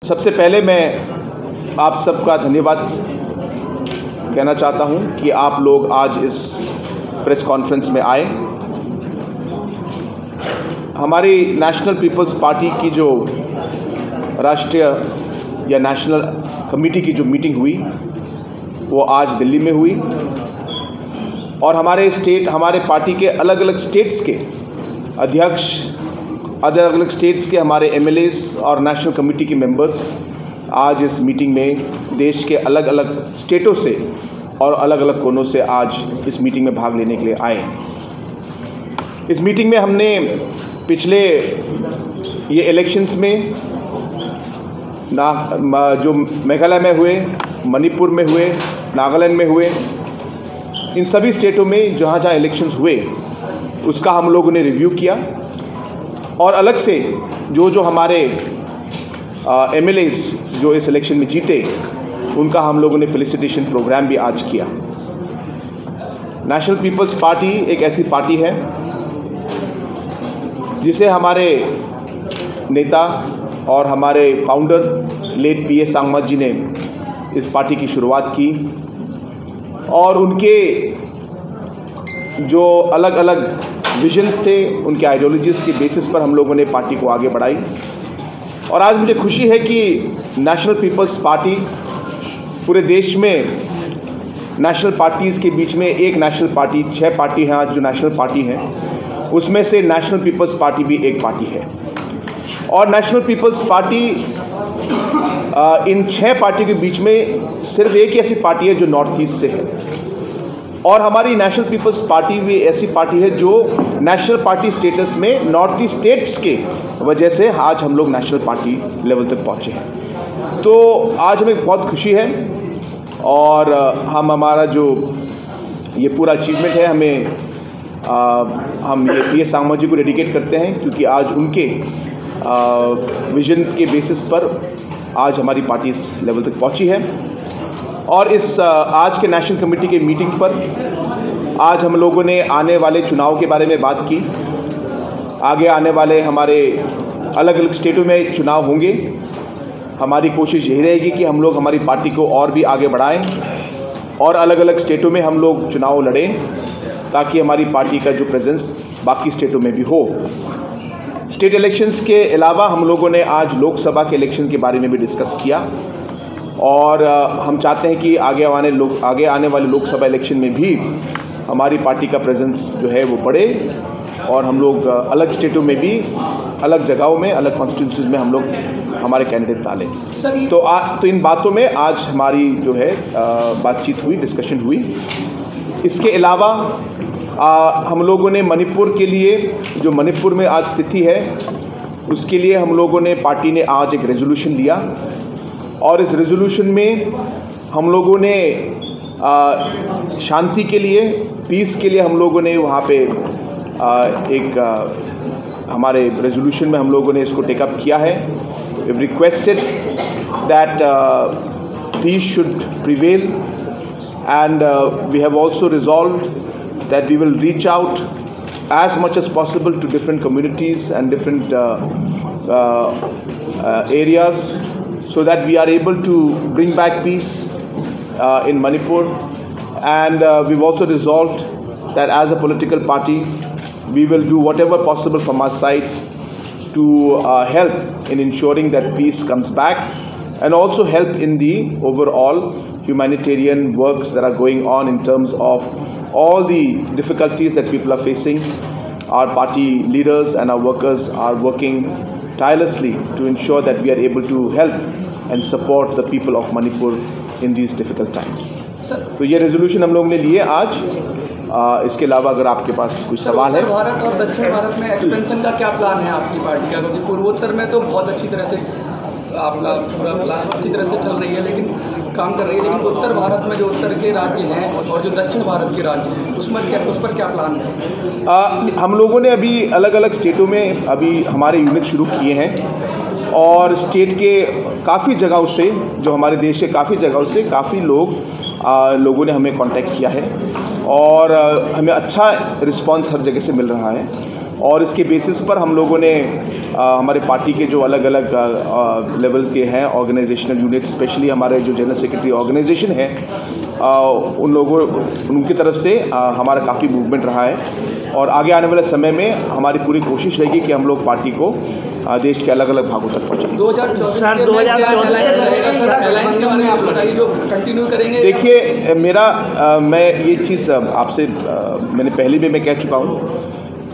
सबसे पहले मैं आप सबका धन्यवाद कहना चाहता हूं कि आप लोग आज इस प्रेस कॉन्फ्रेंस में आए। हमारी नेशनल पीपल्स पार्टी की जो राष्ट्रीय या नेशनल कमेटी की जो मीटिंग हुई वो आज दिल्ली में हुई और हमारे पार्टी के अलग अलग स्टेट्स के अध्यक्ष, अलग अलग स्टेट्स के हमारे एमएलएस और नेशनल कमेटी के मेंबर्स आज इस मीटिंग में देश के अलग अलग स्टेटों से और अलग अलग कोनों से आज इस मीटिंग में भाग लेने के लिए आए। इस मीटिंग में हमने पिछले ये इलेक्शंस में जो मेघालय में हुए, मणिपुर में हुए, नागालैंड में हुए, इन सभी स्टेटों में जहाँ जहाँ इलेक्शंस हुए उसका हम लोगों ने रिव्यू किया और अलग से जो हमारे एमएलएस जो इस इलेक्शन में जीते उनका हम लोगों ने फेलिसिटेशन प्रोग्राम भी आज किया। नेशनल पीपल्स पार्टी एक ऐसी पार्टी है जिसे हमारे नेता और हमारे फाउंडर लेट पीए सांगमा जी ने इस पार्टी की शुरुआत की और उनके जो अलग अलग विजन्स थे, उनके आइडियोलॉजीज़ के बेसिस पर हम लोगों ने पार्टी को आगे बढ़ाई। और आज मुझे खुशी है कि नेशनल पीपल्स पार्टी पूरे देश में नेशनल पार्टीज़ के बीच में एक नेशनल पार्टी, 6 पार्टी हैं आज जो नेशनल पार्टी हैं, उसमें से नेशनल पीपल्स पार्टी भी एक पार्टी है। और नेशनल पीपल्स पार्टी इन 6 पार्टियों के बीच में सिर्फ एक ही ऐसी पार्टी है जो नॉर्थ ईस्ट से है और हमारी नेशनल पीपल्स पार्टी भी ऐसी पार्टी है जो नेशनल पार्टी स्टेटस में नॉर्थ ईस्ट स्टेट्स के वजह से आज हम लोग नेशनल पार्टी लेवल तक पहुँचे हैं। तो आज हमें बहुत खुशी है और हमारा जो ये पूरा अचीवमेंट है हम ये पीए सांगमा जी को डेडिकेट करते हैं क्योंकि आज उनके विजन के बेसिस पर आज हमारी पार्टी इस लेवल तक पहुंची है। और इस आज के नेशनल कमेटी के मीटिंग पर आज हम लोगों ने आने वाले चुनाव के बारे में बात की। आगे आने वाले हमारे अलग अलग स्टेटों में चुनाव होंगे। हमारी कोशिश यही रहेगी कि हम लोग हमारी पार्टी को और भी आगे बढ़ाएं और अलग अलग स्टेटों में हम लोग चुनाव लड़ें ताकि हमारी पार्टी का जो प्रेजेंस बाकी स्टेटों में भी हो। स्टेट इलेक्शंस के अलावा हम लोगों ने आज लोकसभा के इलेक्शन के बारे में भी डिस्कस किया और हम चाहते हैं कि आगे आने वाले लोकसभा इलेक्शन में भी हमारी पार्टी का प्रेजेंस जो है वो बढ़े और हम लोग अलग स्टेटों में भी, अलग जगहों में, अलग कॉन्स्टिट्यूंसीज में हम लोग हमारे कैंडिडेट डालें। तो इन बातों में आज हमारी जो है बातचीत हुई, डिस्कशन हुई। इसके अलावा हम लोगों ने मणिपुर के लिए, जो मणिपुर में आज स्थिति है उसके लिए हम लोगों ने, पार्टी ने आज एक रेजोल्यूशन लिया और इस रेजोल्यूशन में हम लोगों ने शांति के लिए, पीस के लिए हम लोगों ने वहाँ पे हमारे रेजोल्यूशन में हम लोगों ने इसको टेकअप किया है। We have requested that peace should prevail and we have also resolved that we will reach out as much as possible to different communities and different areas so that we are able to bring back peace in Manipur. And we've also resolved that as a political party we will do whatever possible from our side to help in ensuring that peace comes back and also help in the overall humanitarian works that are going on in terms of all the difficulties that people are facing. Our party leaders and our workers are working tirelessly to ensure that we are able to help and support the people of Manipur in these difficult times. तो ये resolution हम लोगों ने लिए आज। इसके अलावा अगर आपके पास कुछ सवाल है। भारत और दक्षिण भारत में एक्सपेंशन का क्या प्लान है आपकी पार्टी का? क्योंकि पूर्वोत्तर में तो बहुत अच्छी तरह से आपका पूरा प्लान अच्छी तरह से चल रही है, लेकिन काम कर रही है, लेकिन उत्तर भारत में जो उत्तर के राज्य हैं और जो दक्षिण भारत के राज्य हैं उस पर क्या प्लान है? हम लोगों ने अभी अलग अलग स्टेटों में अभी हमारे यूनिट शुरू किए हैं और स्टेट के काफ़ी जगहों से, जो हमारे देश के काफ़ी जगहों से काफ़ी लोगों ने हमें कांटेक्ट किया है और हमें अच्छा रिस्पांस हर जगह से मिल रहा है और इसके बेसिस पर हम लोगों ने हमारे पार्टी के जो अलग अलग लेवल्स के हैं ऑर्गेनाइजेशनल यूनिट, स्पेशली हमारे जो जनरल सेक्रेटरी ऑर्गेनाइजेशन है, उन लोगों उनकी तरफ से हमारा काफ़ी मूवमेंट रहा है और आगे आने वाले समय में हमारी पूरी कोशिश रहेगी कि हम लोग पार्टी को देश के अलग अलग भागों तक पहुँचाएं। 2024 जो कंटिन्यू करेंगे। देखिए मैं ये चीज़ आपसे मैंने पहले भी मैं कह चुका हूँ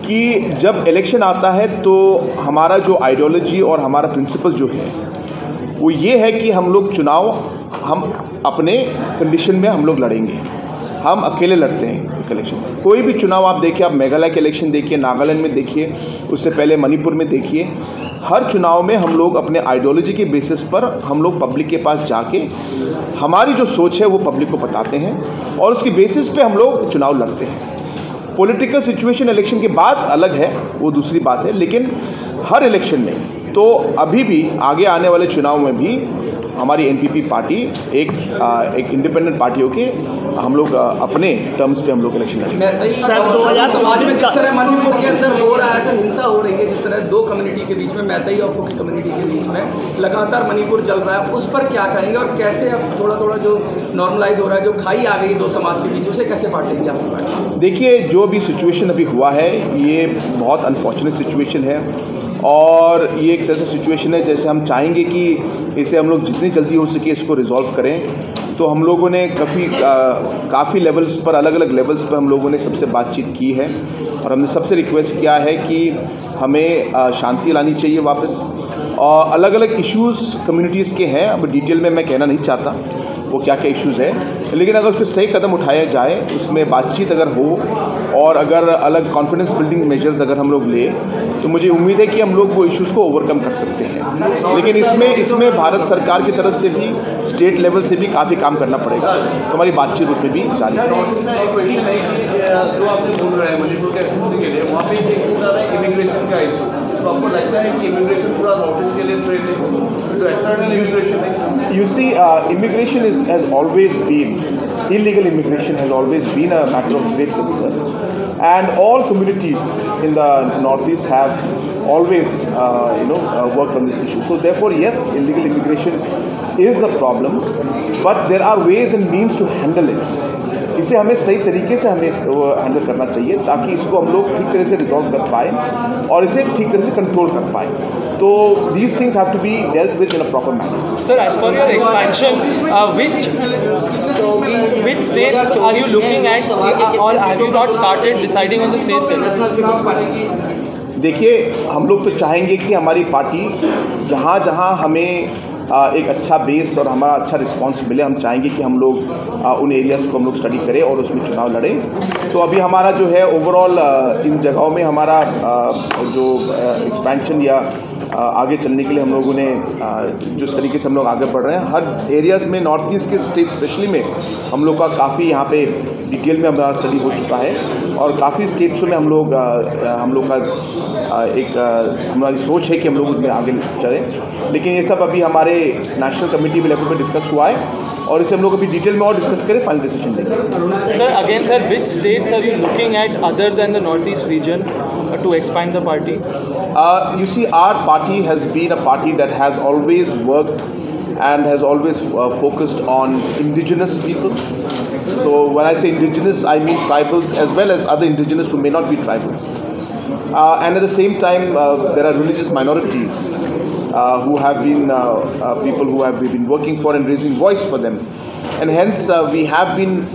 कि जब इलेक्शन आता है तो हमारा जो आइडियोलॉजी और हमारा प्रिंसिपल जो है वो ये है कि हम लोग चुनाव हम अपने कंडीशन में हम लोग लड़ेंगे, हम अकेले लड़ते हैं इलेक्शन। कोई भी चुनाव आप देखिए, आप मेघालय के इलेक्शन देखिए, नागालैंड में देखिए, उससे पहले मणिपुर में देखिए, हर चुनाव में हम लोग अपने आइडियोलॉजी के बेसिस पर हम लोग पब्लिक के पास जाके हमारी जो सोच है वो पब्लिक को बताते हैं और उसके बेसिस पे हम लोग चुनाव लड़ते हैं। पॉलिटिकल सिचुएशन इलेक्शन के बाद अलग है, वो दूसरी बात है, लेकिन हर इलेक्शन में तो अभी भी आगे आने वाले चुनाव में भी हमारी एनपीपी पार्टी एक इंडिपेंडेंट पार्टी होके हम लोग अपने टर्म्स पे हम लोग इलेक्शन लड़ेंगे। समाज में जिस तरह मणिपुर के अंदर हो रहा है, सर हिंसा हो रही है, जिस तरह दो कम्युनिटी के बीच में, मैतई और कुकी कम्युनिटी के बीच में लगातार मणिपुर चल रहा है, उस पर क्या कहेंगे और कैसे अब थोड़ा थोड़ा जो नॉर्मलाइज हो रहा है, जो खाई आ गई दो समाज के बीच, उसे कैसे बांटेंगे आपकी पार्टी? देखिए, जो भी सिचुएशन अभी हुआ है ये बहुत अनफॉर्चुनेट सिचुएशन है और ये एक ऐसा सिचुएशन है जैसे हम चाहेंगे कि इसे हम लोग जितनी जल्दी हो सके इसको रिजॉल्व करें। तो हम लोगों ने काफ़ी लेवल्स पर, अलग अलग लेवल्स पर हम लोगों ने सबसे बातचीत की है और हमने सबसे रिक्वेस्ट किया है कि हमें शांति लानी चाहिए वापस। और अलग अलग इश्यूज़ कम्युनिटीज़ के हैं, अब डिटेल में मैं कहना नहीं चाहता वो क्या क्या इश्यूज़ है, लेकिन अगर उस पर सही कदम उठाया जाए, उसमें बातचीत अगर हो और अगर अलग कॉन्फिडेंस बिल्डिंग मेजर्स अगर हम लोग ले, तो मुझे उम्मीद है कि हम लोग वो इश्यूज़ को ओवरकम कर सकते हैं। लेकिन इसमें भारत सरकार की तरफ से भी, स्टेट लेवल से भी काफ़ी काम करना पड़ेगा, तो हमारी बातचीत उसमें भी जारी है। जो आपने बोल रहे हैं मणिपुर के स्थिति के लिए, वहाँ पे देखने जा रहा है इमिग्रेशन का इशू, तो आपको लगता है कि इमिग्रेशन पूरा नॉर्थ ईस्ट के लिए ट्रेड है, तो एक्सटर्नल इमिग्रेशन है? You see, immigration has always been, illegal immigration has always been a matter of great concern, and all communities in the northeast have always worked on this issue. So therefore, yes, illegal immigration is a problem, but there are ways and means to handle it. इसे हमें सही तरीके से हमें handle करना चाहिए ताकि इसको हम लोग ठीक तरह से रिजॉल्व कर पाए और इसे ठीक तरह से कंट्रोल कर पाए। तो these things have to be dealt with in a proper manner. Sir, as for your expansion, which states are you looking at, or have you not started deciding on the states yet? देखिए, हम लोग तो चाहेंगे कि हमारी party जहाँ जहाँ हमें एक अच्छा बेस और हमारा अच्छा रिस्पांस मिले, हम चाहेंगे कि हम लोग उन एरियाज़ को हम लोग स्टडी करें और उसमें चुनाव लड़ें। तो अभी हमारा जो है ओवरऑल इन जगहों में हमारा जो एक्सपेंशन या आगे चलने के लिए हम लोगों ने जिस तरीके से हम लोग आगे बढ़ रहे हैं, हर एरियाज़ में, नॉर्थ ईस्ट के स्टेट स्पेशली में हम लोग का काफ़ी यहाँ पे डिटेल में हमारा स्टडी हो चुका है और काफ़ी स्टेट्सों में हम लोग का हमारी सोच है कि हम लोग उसमें आगे चलें। लेकिन ये सब अभी हमारे नेशनल कमेटी लेवल पर डिस्कस हुआ है और इसे हम लोग अभी डिटेल में और डिस्कस करें, फाइनल डिसीजन लेंगे। Sir, again sir, which states are you looking at other than the northeast region to expand the party? You see, our party has been a party that has always worked and has always focused on indigenous people. So when I say indigenous, I mean tribals as well as other indigenous who may not be tribals. And at the same time, there are religious minorities who have been people who have been working for and raising voice for them. And hence we have been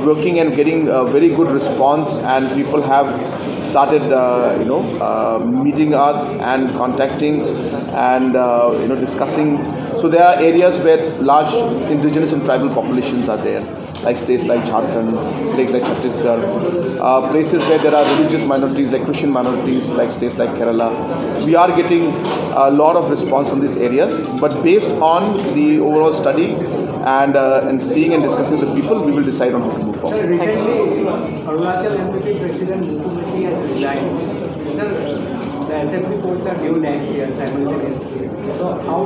working and getting a very good response, and people have started meeting us and contacting and discussing. So there are areas where large indigenous and tribal populations are there, like states like Jharkhand, states like Chhattisgarh, places where there are religious minorities like Christian minorities, like states like Kerala. We are getting a lot of response from these areas, but based on the overall study and seeing and discussing with the people, we will decide on how to move forward. Recently, Arunachal MPP President Mukherjee has resigned. The assembly polls are due next year, simultaneously. So how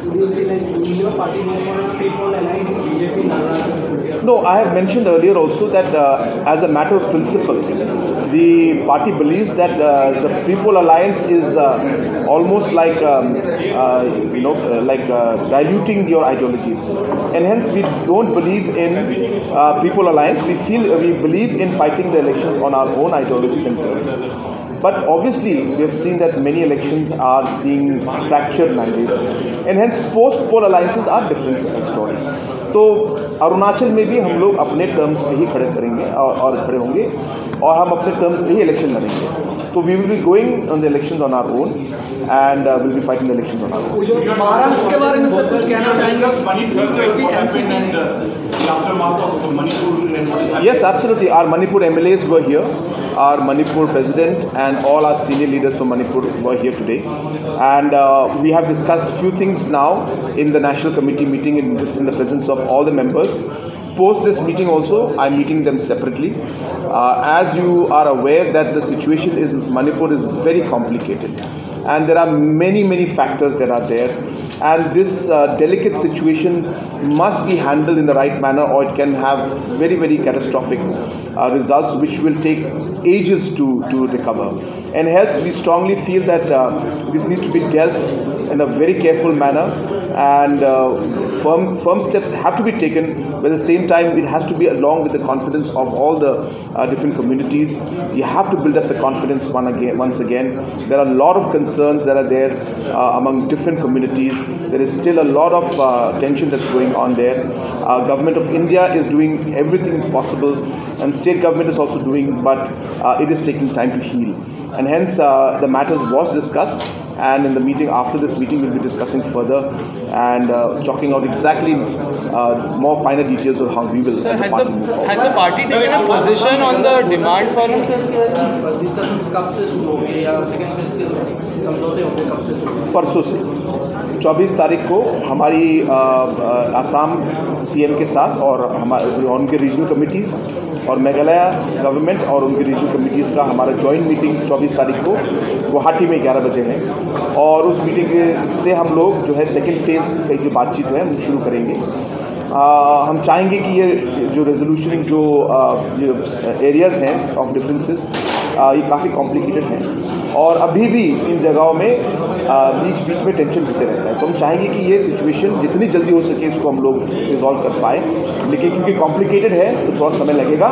do you see, like, will your party move for a free poll alliance with BJP in Arunachal? No, I have mentioned earlier also that as a matter of principle, the party believes that the Free Poll Alliance is almost like diluting your ideologies, and hence we don't believe in Free Poll Alliance. We believe in fighting the elections on our own ideologies and terms. But obviously, we have seen that many elections are seeing fractured mandates, and hence post-poll alliances are different story. तो अरुणाचल में भी हम लोग अपने terms पे ही खड़े करेंगे और खड़े होंगे, और हम अपने टर्म्स पे ही इलेक्शन लड़ेंगे. तो we will be going on the elections on our own and will be fighting the elections on our own. Maharashtra के बारे में सर कुछ कहना चाहेंगे? Yes, absolutely. Our Manipur MLAs were here. Our Manipur president and all our senior leaders from Manipur were here today. And we have discussed few things now in the National Committee meeting in the presence of all the members. Post this meeting also, I'm meeting them separately. As you are aware that the situation in Manipur is very complicated. And there are many factors that are there, and this delicate situation must be handled in the right manner, or it can have very catastrophic results which will take ages to recover. And hence we strongly feel that this needs to be dealt in a very careful manner, and firm steps have to be taken, but at the same time it has to be along with the confidence of all the different communities. You have to build up the confidence once again. There are a lot of concerns that are there among different communities. There is still a lot of tension that's going on there. Government of India is doing everything possible, and state government is also doing, but it is taking time to heal. And hence the matters was discussed, and in the meeting, after this meeting, we'll be discussing further and chalking out exactly more finer details of how we will as a party move forward. Has the party taken a position on the demand for discussions कब से शुरू होंगे या second phase के समझौते होंगे कब से? परसों से 24 तारीख को हमारी आसाम सीएम के साथ और उनके रीजनल कमिटीज़ और मेघालय गवर्नमेंट और उनकी रीजनल कमिटीज़ का हमारा जॉइंट मीटिंग 24 तारीख को गुवाहाटी में 11 बजे है, और उस मीटिंग से हम लोग जो है सेकेंड फेज़ की जो बातचीत है हम शुरू करेंगे. हम चाहेंगे कि ये जो रेजोल्यूशन जो एरियाज़ हैं ऑफ डिफरेंसेस ये काफ़ी कॉम्प्लिकेटेड हैं, और अभी भी इन जगहों में बीच में टेंशन होते रहता है. तो हम चाहेंगे कि ये सिचुएशन जितनी जल्दी हो सके इसको हम लोग रिजॉल्व कर पाए, लेकिन क्योंकि कॉम्प्लिकेटेड है तो थोड़ा समय लगेगा.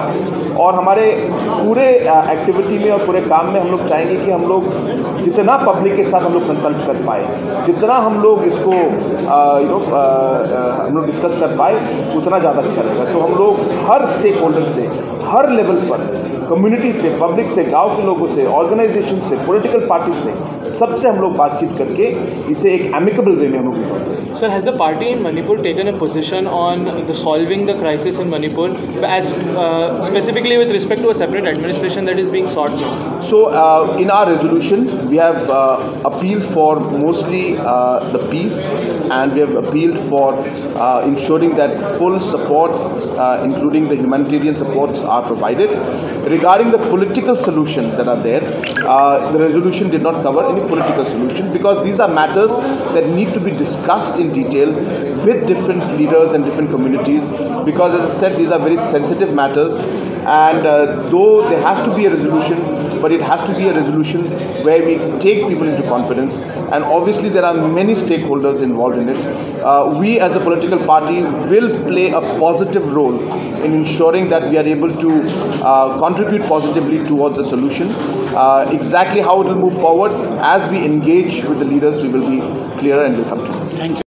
और हमारे पूरे एक्टिविटी में और पूरे काम में हम लोग चाहेंगे कि हम लोग जितना पब्लिक के साथ हम लोग कंसल्ट कर पाए, जितना हम लोग इसको हम लोग डिस्कस कर पाए, उतना ज़्यादा अच्छा रहेगा. तो हम लोग हर स्टेक होल्डर से, हर लेवल पर, कम्युनिटी से, पब्लिक से, गांव के लोगों से, ऑर्गेनाइजेशन से, पॉलिटिकल पार्टी से, सबसे हम लोग बातचीत करके इसे एक एमिकेबल वे में हम लोग रिजॉल्व करेंगे. Sir, has the party in Manipur taken a position on the solving the crisis in Manipur, as specifically with respect to a separate administration that is being sought? So, in our resolution, we have appealed for mostly the peace, and we have appealed for ensuring that full support, including the humanitarian supports, are provided. Regarding the political solutions that are there, the resolution did not cover any political solution, because these are matters that need to be discussed in detail with different leaders and different communities, because as I said, these are very sensitive matters, and though there has to be a resolution, but it has to be a resolution where we take people into confidence, and obviously there are many stakeholders involved in it. We as a political party will play a positive role in ensuring that we are able to contribute positively towards the solution. Exactly how it will move forward, as we engage with the leaders, we will be clearer and will come to you. Thank you.